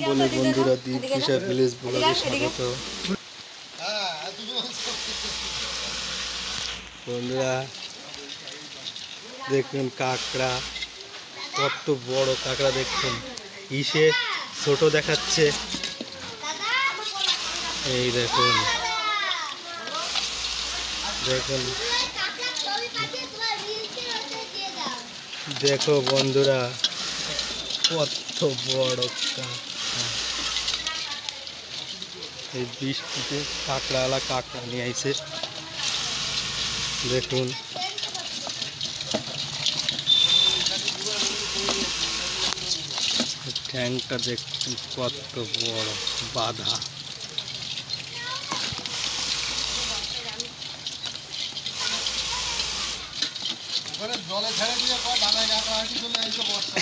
বলে বন্ধুরা দীপকিশা ভিলেজ ব্লগে স্বাগত। বন্ধুরা দেখুন কাঁকড়া, কত বড় কাঁকড়া দেখুন, ইসে ছোট দেখাচ্ছে। এই দেখুন দেখুন দেখো বন্ধুরা কত বড় কাঁকড়া। এই বৃষ্টিতে কাঁকড়াওয়ালা কাঁকড়া নিয়ে আইছে দেখুন। ট্যাংকটা দেখুন কত বড় বাঁধা। জলে ছেড়ে দিয়ে ডানায় কাঁকড়া হাঁটি চলে আইসো বর্ষা।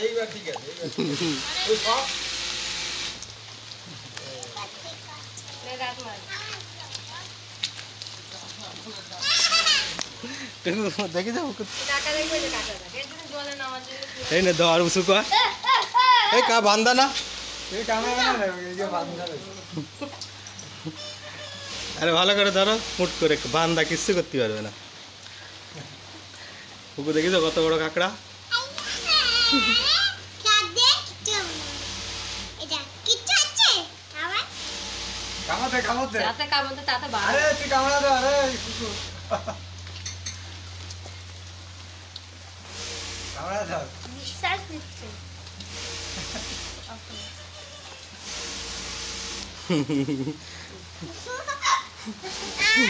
এইবার ঠিক আছে দেখি যাবো এই না ধর উঁচু কর। এই কা বান্ধা না, আরে ভালো করে ধরো, মুট করে বান্ধা কিচ্ছু করতে পারবে না। ওকে দেখিস কত বড় কাঁকড়া।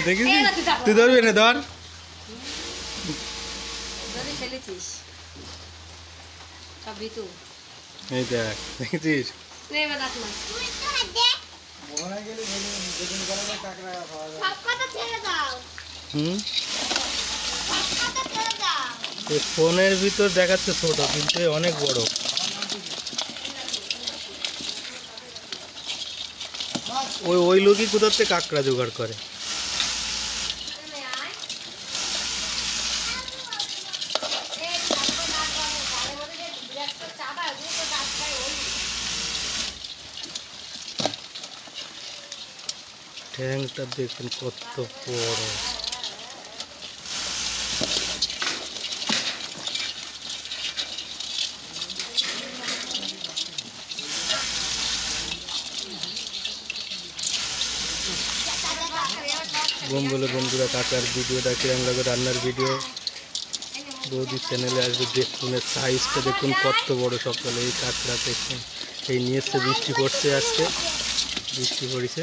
দেখিস তুই ধরবি না, ধর। এই দেখ দেখেছিস, ফোনের ভিতর দেখাচ্ছে ছোট, কিন্তু অনেক বড়। ওই লোকই কোথার থেকে কাঁকড়া জোগাড় করে। ট্যাংকটা দেখুন কত বড়। বলে বন্ধুরা কাকার ভিডিওটা কিরম লাগে, রান্নার ভিডিও বৌদি চ্যানেলে আসবে দেখুন। এর সাইজটা দেখুন কত বড়। সকালে এই কাঁকড়া দেখুন, এই নিয়ে এসে বৃষ্টি পড়ছে, আজকে বৃষ্টি পড়েছে।